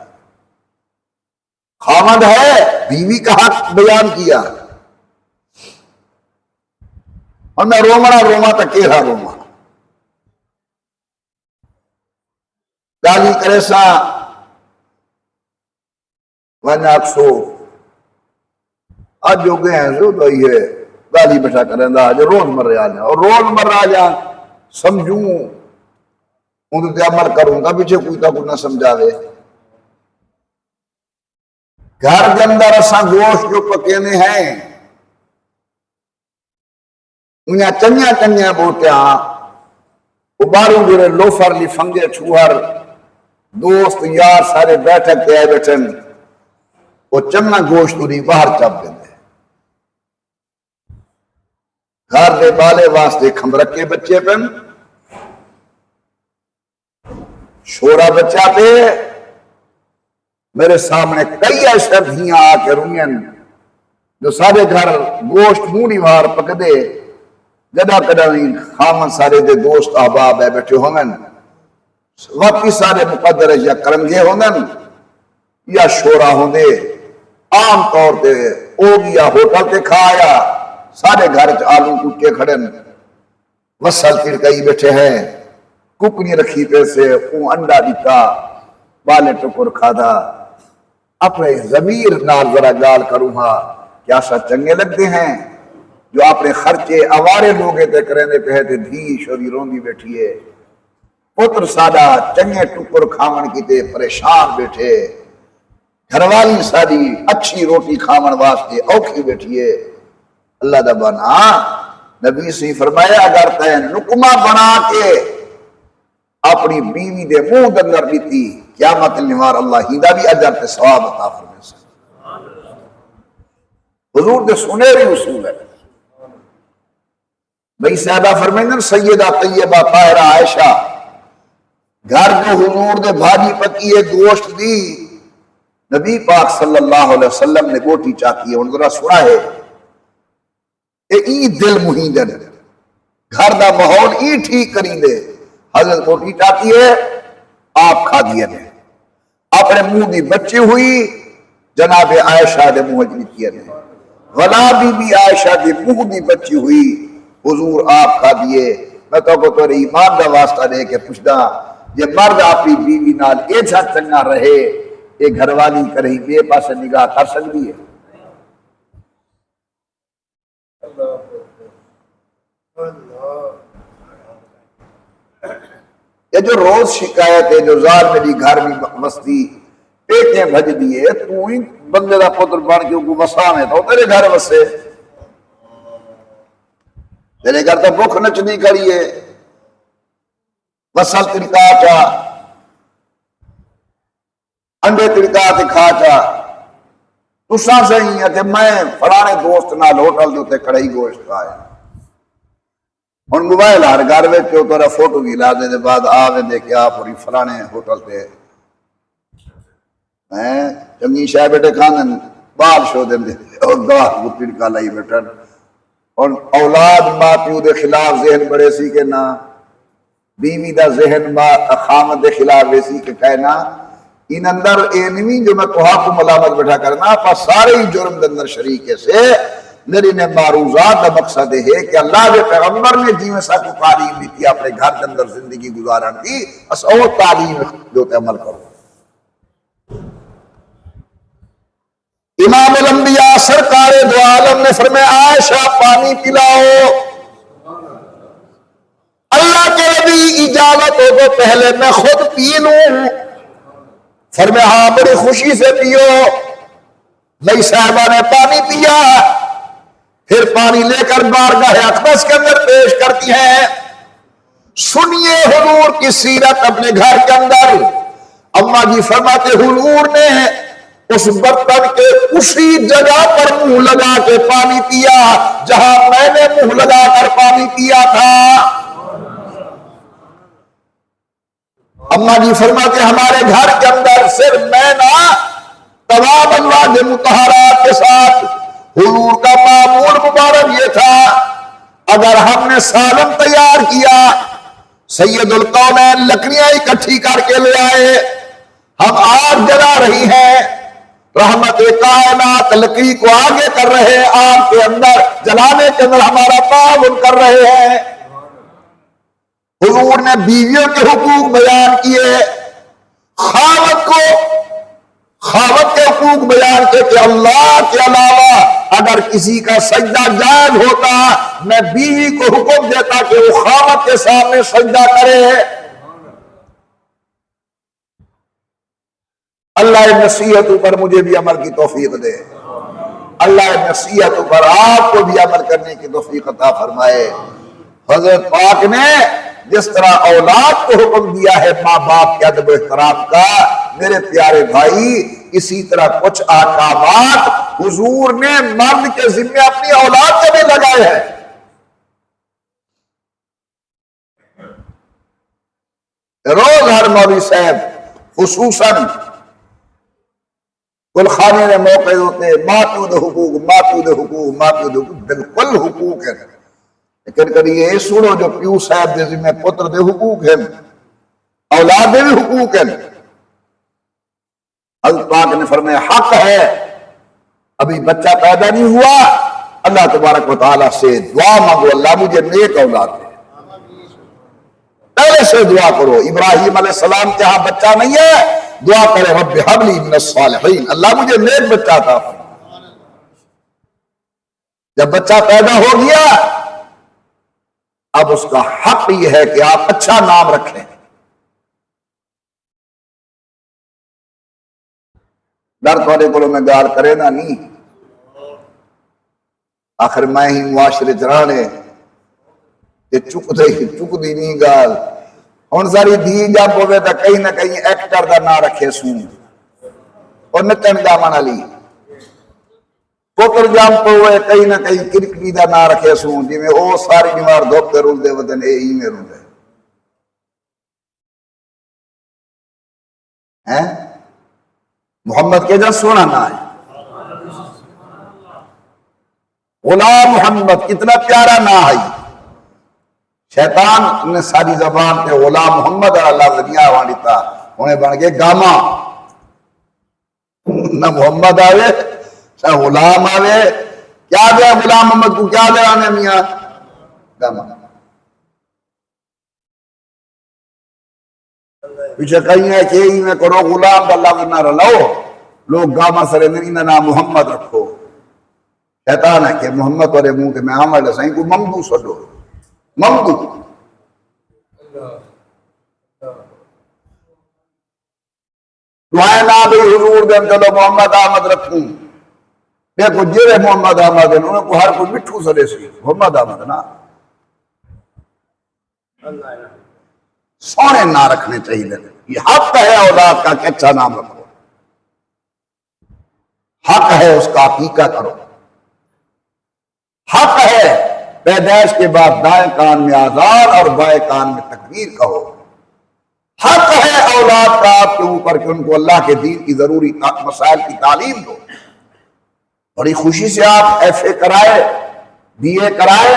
خاوند ہے بیوی کا حق بیان کیا، اور میں روما تک کہہ رہا روما گالی کرے سا ونیاکسو آج جو گئے ہیں تو یہ گالی بیٹھا کریں دا جو روز مرے آ جائیں اور روز مرے آ جائیں سمجھوں ان تے عمل کروں گا پیچھے کوئی تا کچھ نہ سمجھا دے گھر کے اندر اساں گوشت جو پکینے ہیں انہاں چنیا چنیا بوٹیاں اباروں گرے لوفر لی فنگے چھوہر دوست یار سارے بیٹھک کے آئے بیٹھن وہ چننا گوشت انہی باہر چاپ دیندے گھر دے بالے واسطے کھمرکے بچے پن شورا بچہ پہ میرے سامنے کئی ایسے دھیاں آ کے روئیں جو سارے گھر گوشت مونی وار پک دے جدا کدھیں خامن سارے دے دوست احباب ہے بیٹھے ہونگن واقعی سارے مقدر یا کرنگے ہونگن یا شورا ہوندے عام طور تے اوگ یا ہوٹل تے کھایا سارے گھر آلوں کٹے کھڑن وصل ترکائی بیٹھے ہیں ککنی رکھی پہ سے اون انڈا دیتا بالے ٹکر کھادا اپنے ضمیر نال ذرا گال کروں ہاں کیا سا چنگے لگتے ہیں جو اپنے خرچے اوارے لوگے تے کرنے کہتے دھی شوری روندی بیٹھیے پتر سادہ چنگے ٹکر کھاون کی تے پریشان بیٹھے گھروالی ساری اچھی روٹی کھاون واسطے اوکھی بیٹھیے اللہ دا بنا نبی سے فرمایا اگر تے نکمہ بنا کے اپنی بیوی دے منہ دندر لیتی قیامت نوار اللہ ہی دا بھی اجر تے ثواب عطا فرمائے سے حضور دے سنہری اصول ہے بھئی صحابہ فرمائیں سیدہ طیبہ طاہرہ عائشہ گھر جو حضور دے بھاجی پکی ہے گوشت دی نبی پاک صلی اللہ علیہ وسلم نے گوٹی چاہتی ہے انہوں نے سنا ہے ای دل مہیندن گھر دا ماحول ای ٹھیک کریں دے حضرت گوٹی چاہتی ہے آپ کھا دیا نے اپنے منہ دی بچی ہوئی جناب عائشہ دے منہ جلی کیا نے ولا بی عائشہ دے منہ دی بچی ہوئی حضور آپ کھا دیے میں تو کو تو ایمان دا واسطہ دے کے پوچھدا یہ مرد اپنی بیوی نال ایسا چنگا رہے یہ گھر والی کریں بے پاس نگاہ کر سکتی ہے یہ جو روز شکایت ہے جو زار میری گھر میں مستی پیٹیں بھج دیئے تو ہی بندے دا پتر بان کے کو وسان ہے تو تیرے گھر وسے تیرے گھر تو بھوک نچنی کریے وصل ترکا چا انڈے ترکا تے کھا چا تو ساں سے ہی ہے میں فرانے دوست نال ہوٹل جو تے کڑائی گوشت کھایا ان موبائل ہر گھر میں کیوں تو رہا فوٹو بھی لازے دے بعد آوے دے کہ آپ پوری فلانے ہوٹل تے میں چنگی شاہ بیٹے کھاندن بال شو دے اور گواہ گپیر کا لائی بیٹھن اور اولاد ماں پیو دے خلاف ذہن بڑے سی کے نا بیوی دا ذہن ماں خامد دے خلاف ویسی کے کہنا ان اندر اینوی جو میں توہا کو ملامت بیٹھا کرنا پا سارے ہی جرم دندر شریکے سے میری نے معروضات دا مقصد ہے کہ اللہ کے پیغمبر نے جی میں سا کو تعلیم دی تھی اپنے گھر کے اندر زندگی گزارن دی اس او تعلیم جو تے عمل کرو امام الانبیاء سرکار دو عالم نے فرمایا عائشہ پانی پلاؤ اللہ کے نبی اجازت ہو تو پہلے میں خود پی لوں فرمایا ہاں بڑی خوشی سے پیو نئی صاحبہ نے پانی پیا پھر پانی لے کر بارگاہ اقدس کے اندر پیش کرتی ہیں سنیے حضور کی سیرت اپنے گھر کے اندر اماں جی فرماتے حضور نے اس برتن کے اسی جگہ پر منہ لگا کے پانی پیا جہاں میں نے منہ لگا کر پانی پیا تھا اماں جی فرماتے ہمارے گھر کے اندر صرف میں نہ تمام ازواج مطہرات کے ساتھ حضور کا معمول مبارک یہ تھا اگر ہم نے سالن تیار کیا سید القونین لکڑیاں اکٹھی کر کے لے آئے ہم آگ جلا رہی ہیں رحمت کائنات لکڑی کو آگے کر رہے ہیں آگ کے اندر جلانے کے اندر ہمارا تعاون کر رہے ہیں حضور نے بیویوں کے حقوق بیان کیے خاوند کے حقوق بیان کیے کہ اللہ کے علاوہ اگر کسی کا سجدہ جائز ہوتا میں بیوی کو حکم دیتا کہ وہ خاوند کے سامنے سجدہ کرے۔ اللہ نصیحت پر مجھے بھی عمل کی توفیق دے، اللہ نصیحت پر آپ کو بھی عمل کرنے کی توفیق عطا فرمائے۔ حضرت پاک نے جس طرح اولاد کو حکم دیا ہے ماں باپ کے ادب و احترام کا، میرے پیارے بھائی اسی طرح کچھ احکامات حضور نے مرد کے ذمہ اپنی اولاد کو بھی لگائے ہیں۔ روز ہر مولوی صاحب خصوصاً گلخانے میں موقع ہوتے ماتود حقوق ماتود حقوق ماتود حقوق، بالکل حقوق ہے، لیکن کبھی یہ سنو جو پیو صاحب دے ذمہ پتر دے حقوق ہیں، اولاد دے بھی حقوق ہیں۔ حضرت پاک نے فرمایا حق ہے، ابھی بچہ پیدا نہیں ہوا اللہ تبارک و تعالیٰ سے دعا مانگو اللہ مجھے نیک اولاد دے، پہلے سے دعا کرو۔ ابراہیم علیہ السلام کے ہاں بچہ نہیں ہے، دعا کرے رب ہب لی من الصالحین، اللہ مجھے نیک بچہ تھا۔ جب بچہ پیدا ہو گیا اب اس کا حق یہ ہے کہ آپ اچھا نام رکھیں۔ ڈر تھوڑے کو میں گال کرے نا نہیں، آخر میں ہی معاشرے چرانے کہ چک دی نہیں گال ہن ساری دھی جب ہوئے تو کہیں نہ کہیں ایکٹر دا نہ رکھے سوں اور نچن گامن والی، پتر جمپ ہوئے کہیں نہ کہیں کرکٹی دا نہ رکھے سوں جی میں او ساری بیمار دھوپ رول دے ودن اے ہی میں رول دے ہیں۔ محمد کے جا سونا نہ ہے، غلام محمد کتنا پیارا نہ ہے۔ شیطان نے ساری زبان پہ غلام محمد اللہ دنیا وانیتا انہیں بن گئے گاما، نہ محمد آوے نہ غلام آوے، کیا دے غلام محمد کو کیا دے آنے میاں گاما۔ پیچھے کہیں ہے کہ ہی میں کرو غلام اللہ نہ رلاؤ، لوگ گاما سرے نہ محمد رکھو۔ شیطان ہے کہ محمد اور منہ کے میں عمل سائیں کو ممدو سڈو، ممدو دعائیں نہ بھی حضور دیں چلو محمد آمد رکھوں، دیکھو جیرے محمد آمد انہوں نے کو ہر کوئی مٹھو سلے سی محمد آمد نا سونے نہ رکھنے چاہیے۔ یہ حق ہے اولاد کا کہ اچھا نام رکھو، حق ہے اس کا عقیقہ کرو، حق ہے پیدائش کے بعد دائیں کان میں آذان اور بائیں کان میں تکبیر کہو، حق ہے اولاد کا آپ کے اوپر کہ ان کو اللہ کے دین کی ضروری مسائل کی تعلیم دو۔ بڑی خوشی سے آپ ایف اے کرائے، بی اے کرائے،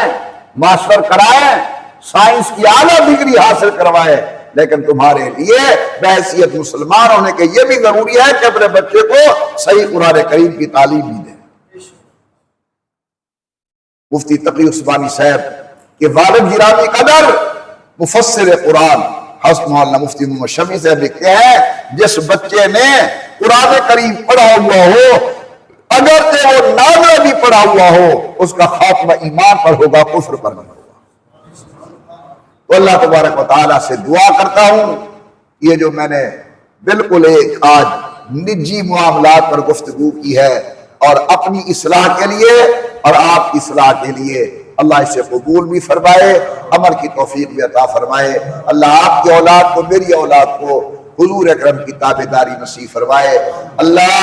ماسٹر کرائے، سائنس کی اعلیٰ ڈگری حاصل کروائے، لیکن تمہارے لیے بحیثیت مسلمان ہونے کے یہ بھی ضروری ہے کہ اپنے بچے کو صحیح قرآن کریم کی تعلیم بھی دیں۔ مفتی تقی عثمانی صاحب کے والد گرامی قدر مفسر قرآن حضرت مولانا مفتی محمد شفیع صاحب لکھتے ہیں جس بچے نے قرآن کریم پڑھا ہوا ہو اگرچہ وہ نازل بھی پڑھا ہوا ہو اس کا خاتمہ ایمان پر ہوگا، کفر پر نہیں ہوگا۔ تو اللہ تبارک و تعالیٰ سے دعا کرتا ہوں یہ جو میں نے بالکل ایک آج نجی معاملات پر گفتگو کی ہے اور اپنی اصلاح کے لیے اور آپ کی اصلاح کے لیے اللہ اسے قبول بھی فرمائے، عمل کی توفیق بھی عطا فرمائے۔ اللہ آپ کی اولاد کو میری اولاد کو حضور اکرم کی تابعداری نصیب فرمائے۔ اللہ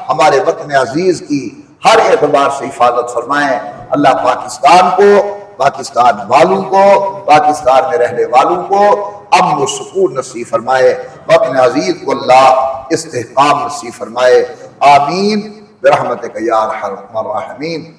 ہمارے وطن عزیز کی ہر اعتبار سے حفاظت فرمائے۔ اللہ پاکستان کو، پاکستان والوں کو، پاکستان میں رہنے والوں کو امن و سکون نصیب فرمائے۔ وطن عزیز کو اللہ استحکام نصیب فرمائے۔ آمین برحمتک یا ارحم الراحمین۔